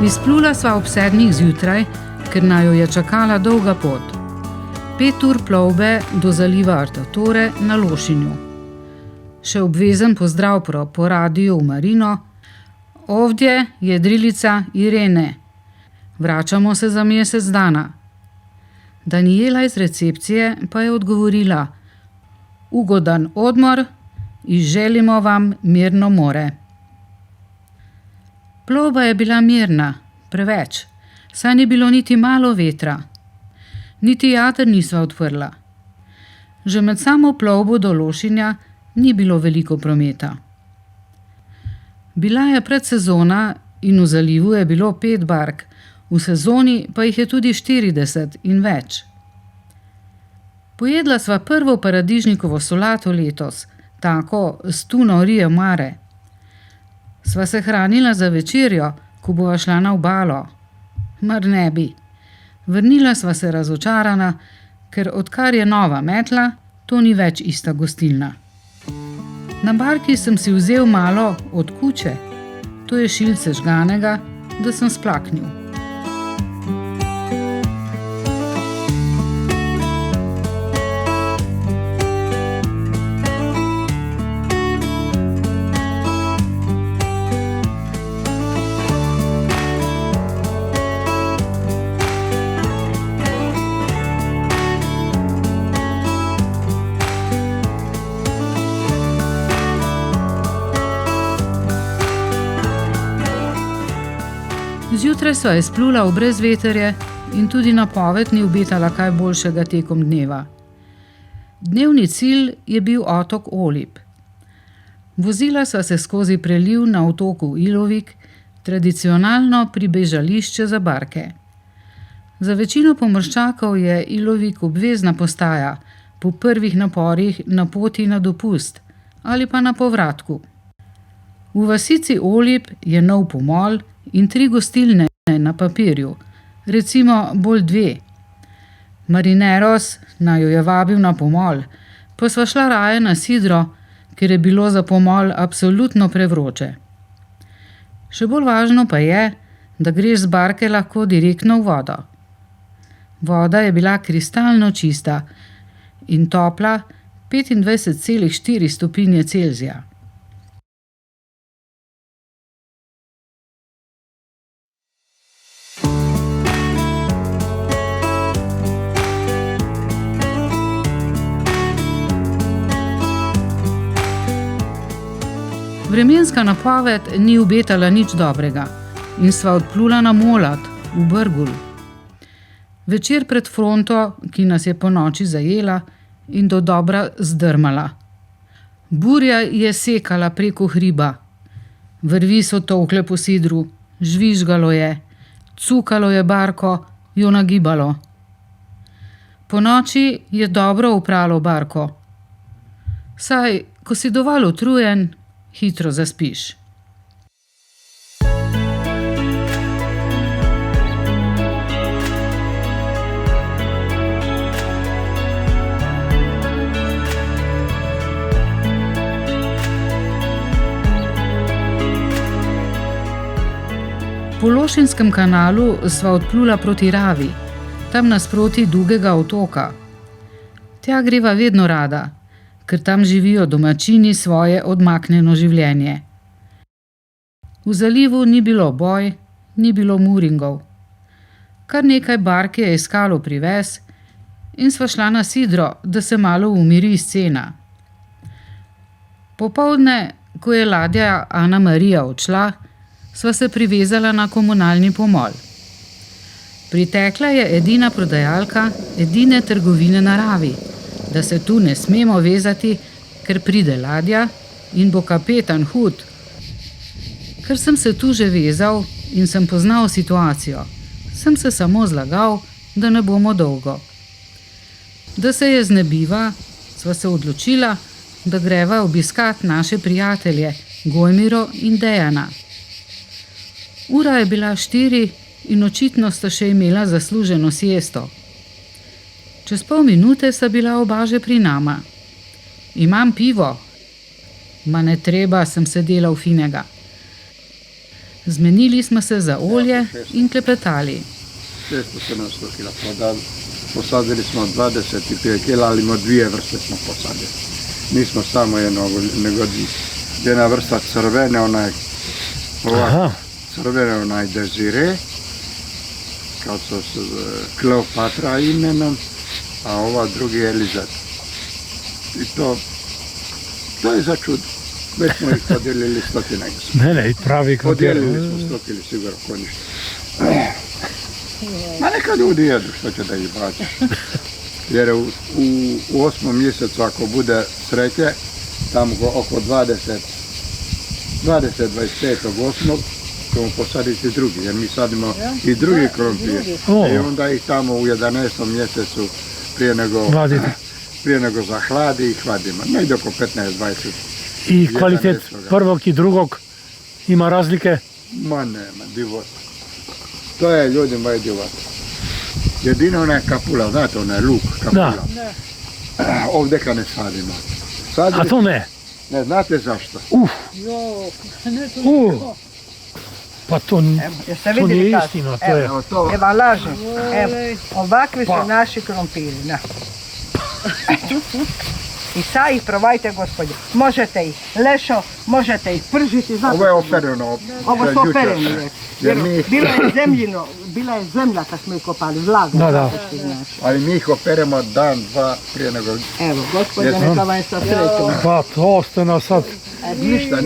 Izplula sva ob 7 zjutraj, ker naju je čakala dolga pot. 5 ur plovbe do zaliva Artatore na Lošinju. Še obvezen pozdrav po radiju v Marino. Ovdje je drilica Irene. Vračamo se za mesec dana. Daniela iz recepcije pa je odgovorila: ugodan odmor in želimo vam mirno more. Plovba je bila mirna, preveč, saj ni bilo niti malo vetra. Niti jater nisva odprla. Že med samo plovbo do Lošinja ni bilo veliko prometa. Bila je predsezona in v zalivu je bilo 5 bark, v sezoni pa jih je tudi 40 in več. Pojedla sva prvo paradižnikovo solato letos, tako s tuno rio mare. Sva se hranila za večerjo, ko bova šla na obalo. Mar ne bi. Vrnila sva se razočarana, ker odkar je nova metla, to ni več ista gostilna. Na barki sem si vzel malo od kuče, to je šilce žganega, da sem splaknil. Zjutraj sva izplula v brezveterje in tudi napoved ni obetala kaj boljšega tekom dneva. Dnevni cilj je bil otok Olip. Vozila sva se skozi preliv na otoku Ilovik, tradicionalno pribežališče za barke. Za večino pomorščakov je Ilovik obvezna postaja po prvih naporih na poti na dopust ali pa na povratku. V vasici Olip je nov pomol in 3 gostilne na papirju, recimo bolj 2. Marineros naju je vabil na pomol, pa sva šla raje na sidro, ker je bilo za pomol absolutno prevroče. Še bolj važno pa je, da greš z barke lahko direktno v vodo. Voda je bila kristalno čista in topla 25,4 stopinje Celzija. Vremenska napoved ni obetala nič dobrega in sva odplula na Molat v Brgul. Večer pred fronto, ki nas je ponoči zajela in dodobra zdrmala. Burja je sekala preko hriba. Vrvi so tolkle po sidru, žvižgalo je, cukalo je barko, jo nagibalo. Ponoči je dobro upralo barko. Saj, ko si dovolj utrujen, hitro zaspiš. Po Lošinjskem kanalu sva odplula proti Ravi, tam nasproti Dugega otoka. Tja greva vedno rada, ker tam živijo domačini svoje odmaknjeno življenje. V zalivu ni bilo boj, ni bilo muringov. Kar nekaj bark je iskalo privez in sva šla na sidro, da se malo umiri scena. Popoldne, ko je ladja Ana Marija odšla, sva se privezala na komunalni pomol. Pritekla je edina prodajalka, edine trgovine na Ravi, da se tu ne smemo vezati, ker pride ladja in bo kapetan hud. Ker sem se tu že vezal in sem poznal situacijo, sem se samo zlagal, da ne bomo dolgo. Da se je znebiva, sva se odločila, da greva obiskat naše prijatelje Gojmiro in Dejana. Ura je bila 4 in očitno sta še imela zasluženo siesto. Čez pol minute sta bila oba že pri nama. Imam pivo? Ma ne treba, sem sedela v finega. Zmenili smo se za olje in klepetali. 600-700 kila prodali. Posadili smo 25 kila, aliimo dvije vrste smo posadili. Nismo samo jedno, nego jedna vrsta crvene, onaj Desire, kao što su Kleopatra imenom, a ova drugi je Elizabeth. I to je za čudo. Već smo ih podijelili stotine. Ne, pravi krompir. Podijelili smo stotine, sigurno, ko ništa. Ma neka ljudi jedu, što će da ih baci. Jer u 8. mjesecu, ako bude sreće, tamo oko 25.8. ćemo posaditi drugi, jer mi sadimo i drugi krompir. I onda ih tamo u 11. mjesecu prije nego zahladi ih vadimo. Negdje oko 15-20. I kvalitet prvog i drugog ima razlike? Ma nema, divota. To je ljudi moji divota. Jedino ona je kapula, znate ona je luk, kapula. Da. Ovdje kad ne sadimo. A to ne? Ne, znate zašto? Pa to nije istina. Evo lažem. Ovakvi su naši krompiri. I sad ih probajte, gospodje. Možete ih lešo, možete ih pržiti. Ovo je opereno. Ovo su opereni. Bila je zemlja kad smo ih kopali, vlaga. Da. Ali mi ih operemo dan, dva prije nego... Evo, gospodje, neka vam je sa srećom. Pa to ste nas sad... Ništa.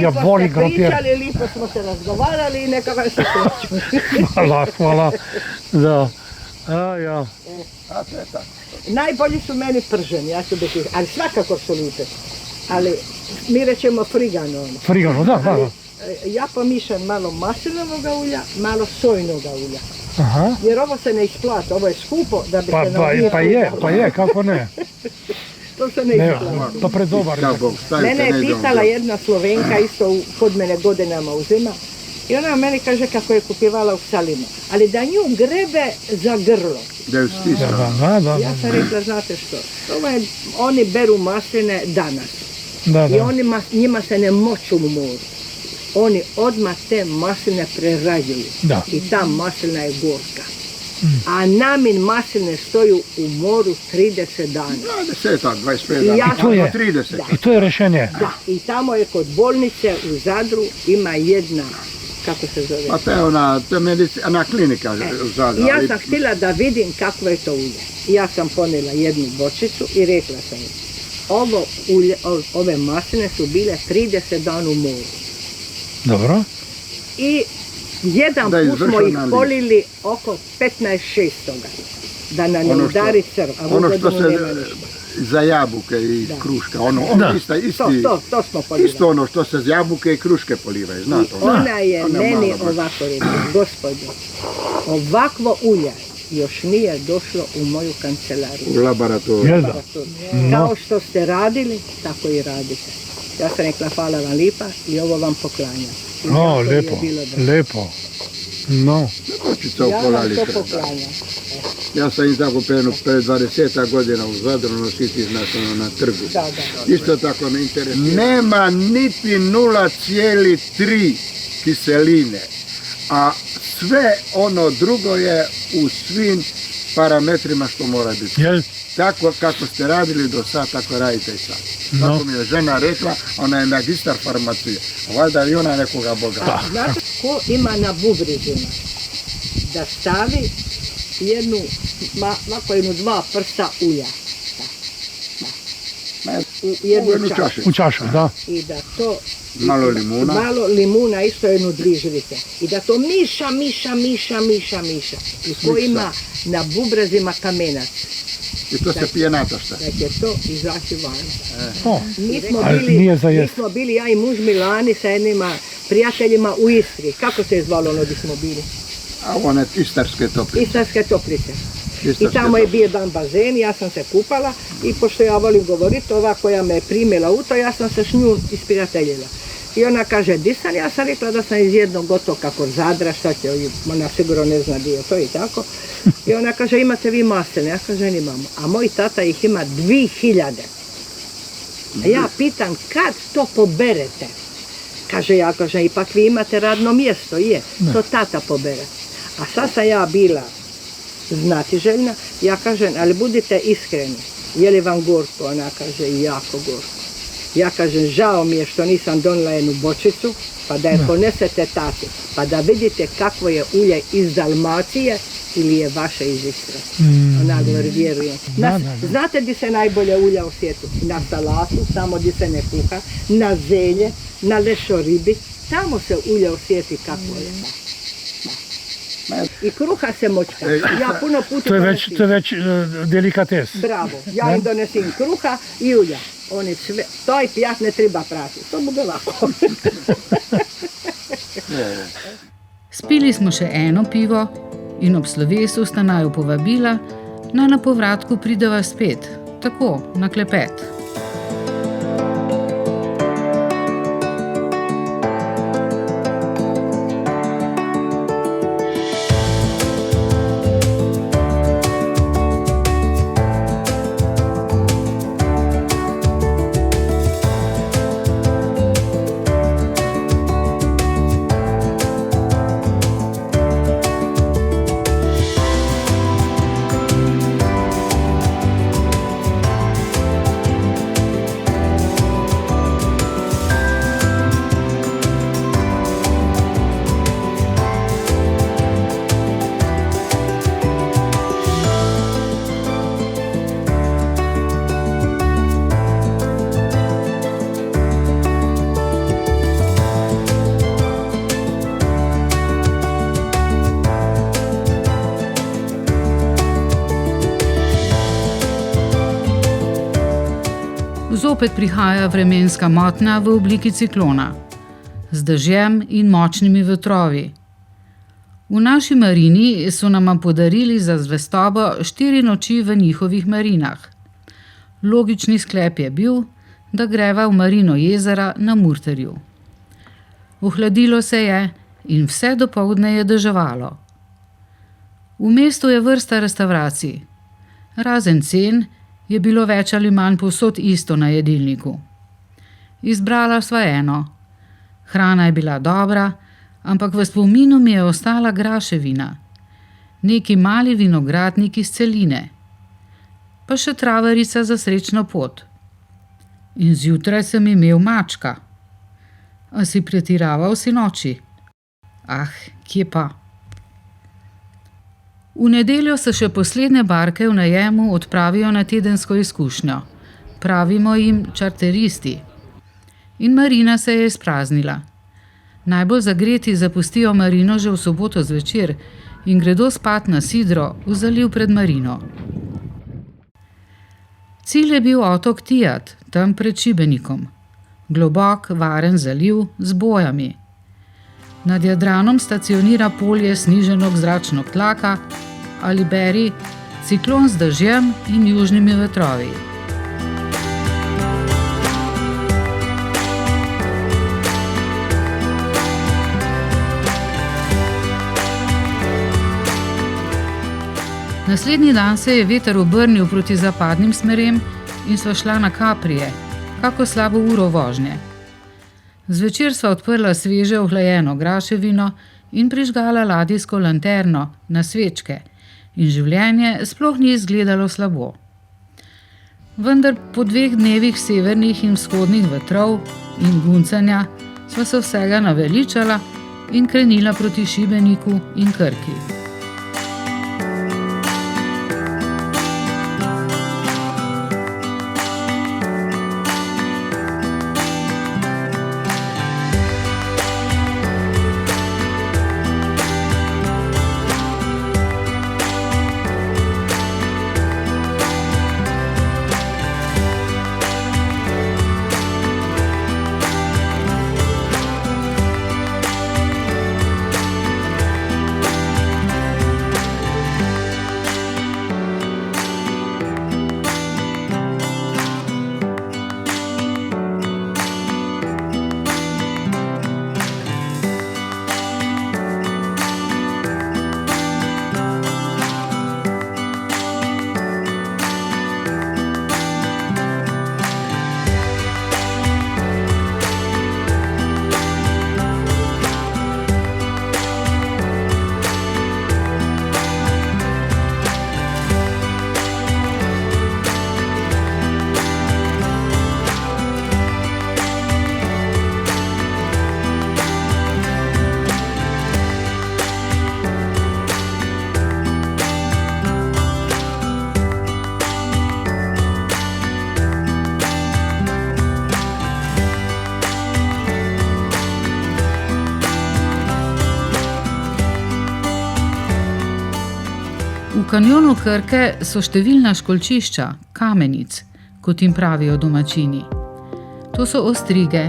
Ja volim krompir. Pričali, lipo smo se razgovarali i neka vam je sa srećom. Hvala. Da. A to je tako. Najbolji su meni prženi, ja ću biti, ali svakako su lipe. Ali mi rećemo frigano. Frigano, da. Ja pomišam malo maslinovog ulja, malo sojnog ulja. Aha. Jer ovo se ne isplata, ovo je skupo da bi se navijetilo. Pa je, kako ne? To se ne isplata. To predobar. Mene je pitala jedna Slovenka, isto kod mene godinama uzima. I ona meni kaže kako je kupivala u Salima, ali da nju grebe za grlo. Da ju stisne. Ja sam rekla, znate što, oni beru masline danas. I njima se ne moću u moru. Oni odmah te masline prerađuju. I ta maslina je gorka. A namin masline stoju u moru 30 dana. 25 dana, 30. I to je rješenje. Da, i tamo je kod bolnice u Zadru ima jedna, kako se zove? Pa to je ona klinika u Zadru. Ja sam htjela da vidim kakvo je to ulje. Ja sam ponela jednu bočicu i rekla sam im, ove masline su bile 30 dana u moru. Dobro. I jedan put smo ih polili oko 15.6. Da nam ne udari crv. Ono što se za jabuke i kruške, to smo polivali. Isto ono što se za jabuke i kruške polivaju, znate. Ona je meni ovako rekla, gospodin, ovakvo ulje još nije došlo u moju kancelariju. U laboratoriju. Kao što ste radili, tako i radite. Ja sam rekla hvala vam lipa i ovo vam poklanjam. Lepo. No. Ja vam to poklanjam. Ja sam im tako pred 20 godina u Zadru nositi na trgu. Isto tako me interesuje. Nema niti 0,3 kiseline, a sve ono drugo je u svim parametrima što mora biti. Tako kako ste radili do sad, tako radite i sad. Tako mi je žena rekla, ona je magistar farmacije. Valjda i ona nekoga boga. Znate ko ima na bubrežima da stavi jednu 2 prsta ulja. U jednu čašu. U čašu, da. I da to... Malo limuna. Malo limuna, isto jednu 2 žlice. I da to miša. I ko ima na bubrezima kamenac. I to se pije natošta. Da će to izaći van. Mi smo bili, ja i muž Milani, sa jednima prijateljima u Istri. Kako se je zvalo ono gdje smo bili? A one Istarske toplice. Istarske toplice. I tamo je bio dan bazen, ja sam se kupala i pošto ja volim govoriti, ova koja me je primila u to, ja sam se s njom isprijateljila. I ona kaže, di sam? Ja sam rekla da sam iz jednog otoka kod Zadra, šta će, ona sigurno ne zna gdje je to i tako. I ona kaže, imate vi masline? Ja kažem, imamo. A moj tata ih ima 2000. A ja pitam, kad to poberete? Kaže, ja kažem, ipak vi imate radno mjesto, je, to tata pobere. A sad sam ja bila znatiželjna, ja kažem, ali budite iskreni, je li vam gorko? Ona kaže, jako gorko. Ja kažem, žao mi je što nisam donijela jednu bočicu, pa da je ponesete tati, pa da vidite kakvo je ulje iz Dalmacije ili je vaše iz Istre. Ona govori, vjerujem. Znate gdje se najbolje ulja u svijetu? Na salatu, tamo gdje se ne kuha, na zelje, na lešo ribi, tamo se ulje osjeti kakvo je. I kruha se močka. Ja puno puta To je već delikates. Bravo. Ja im donesim kruha i ulja. Oni sve, toj pijat ne treba prati. To bude lako. Spili smo še eno pivo in ob slovesu sta naju povabila, naj na povratku prideva spet, tako, na klepet. Zopet prihaja vremenska motnja v obliki ciklona, z dežjem in močnimi vetrovi. V naši marini so nama podarili za zvestobo 4 noči v njihovih marinah. Logični sklep je bil, da greva v marino jezera na Murterju. Ohladilo se je in vse dopoldne je deževalo. V mestu je vrsta restavracij. Razen cen je bilo več ali manj povsod isto na jedilniku. Izbrala sva eno. Hrana je bila dobra, ampak v spominu mi je ostala graševina. Neki mali vinogradnik iz celine. Pa še travarica za srečno pot. In zjutraj sem imel mačka. A si pretiraval sinoči? Ah, kje pa? V nedeljo se še poslednje barke v najemu odpravijo na tedensko izkušnjo. Pravimo jim čarteristi. In marina se je izpraznila. Najbolj zagreti zapustijo marino že v soboto zvečer in gredo spat na sidro v zaliv pred marino. Cilj je bil otok Tijat, tam pred Šibenikom. Globok, varen zaliv z bojami. Nad Jadranom stacionira polje sniženog zračnog tlaka ali beri ciklon z dežjem in južnimi vetrovi. Naslednji dan se je veter obrnil proti zapadnim smerem in sva šla na Kaprije, kako slabo uro vožnje. Zvečer sva odprla sveže ohlajeno graševino in prižgala ladijsko lanterno na svečke in življenje sploh ni izgledalo slabo. Vendar po 2 dnevih severnih in vzhodnih vetrov in guncanja sva se vsega naveličala in krenila proti Šibeniku in Krki. V kanjonu Krke so številna školjčišča, kamenic, kot jim pravijo domačini. To so ostrige,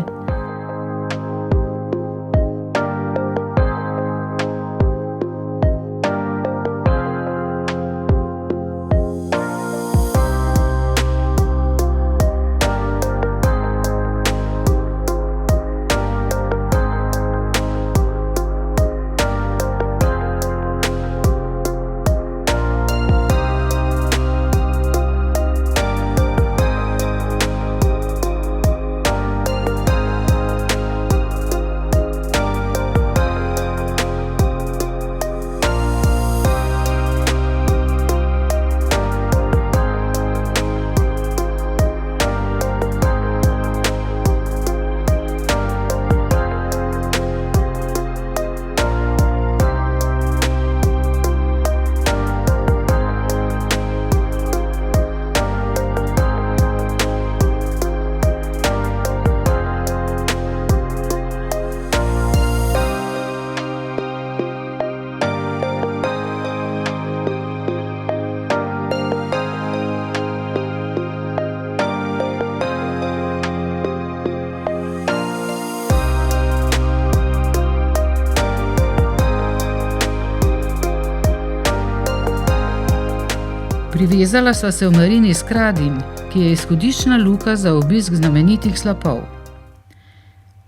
Privezala sva se v marini Skradin, ki je izhodiščna luka za obisk znamenitih slapov.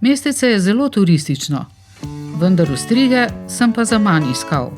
Mestece je zelo turistično, vendar ostrige sem pa zaman iskal.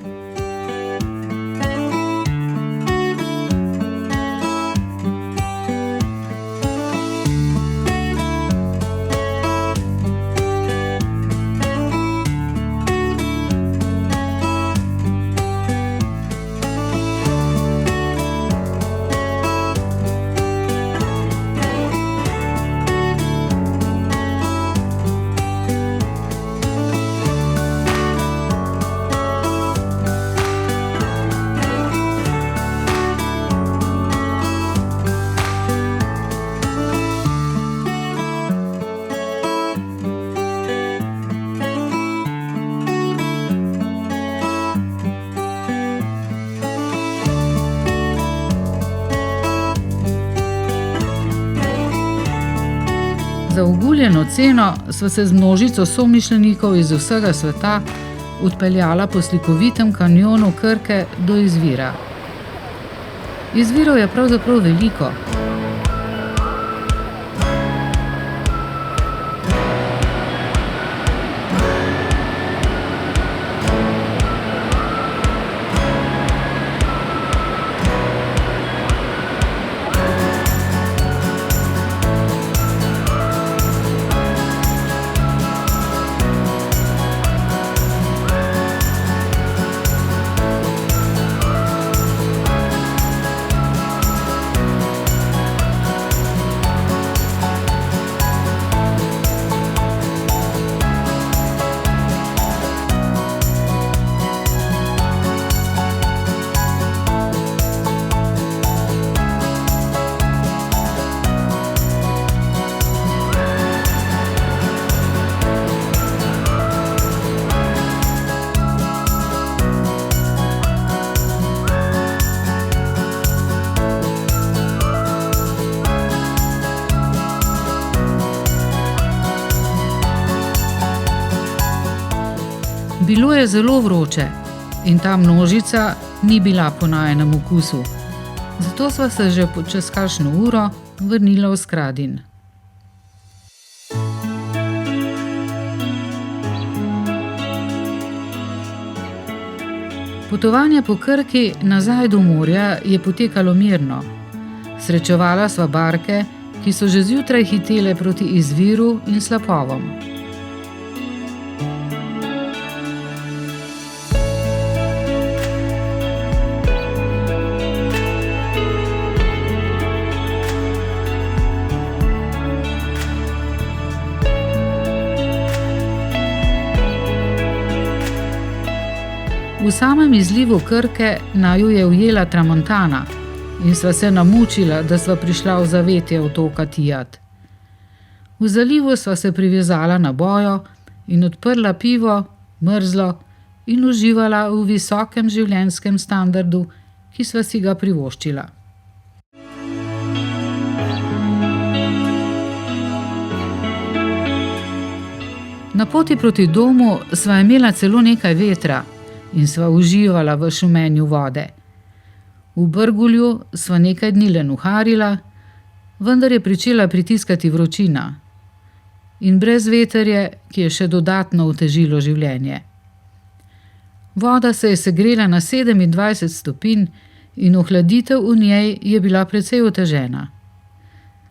Za oguljeno ceno sva se z množico somišljenikov iz vsega sveta odpeljala po slikovitem kanjonu Krke do izvira. Izvirov je pravzaprav veliko. Bilo je zelo vroče in ta množica ni bila po najenem okusu. Zato sva se že čez kakšno uro vrnila v Skradin. Potovanje po Krki nazaj do morja je potekalo mirno. Srečevala sva barke, ki so že zjutraj hitele proti izviru in slapovom. V samem izlivu Krke naju je ujela tramontana in sva se namučila, da sva prišla v zavetje otoka Tijat. V zalivu sva se privezala na bojo in odprla pivo, mrzlo in uživala v visokem življenjskem standardu, ki sva si ga privoščila. Na poti proti domu sva imela celo nekaj vetra in sva uživala v šumenju vode. V Brgulju sva nekaj dni lenuharila, vendar je pričela pritiskati vročina. In brezvetrje, ki je še dodatno otežilo življenje. Voda se je segrela na 27 stopinj in ohladitev v njej je bila precej otežena.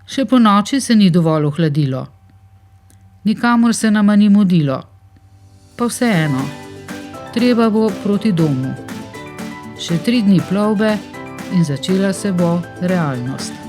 Še po noči se ni dovolj ohladilo. Nikamor se nama ni mudilo. Pa vseeno, treba bo proti domu. Še 3 dni plovbe in začela se bo realnost.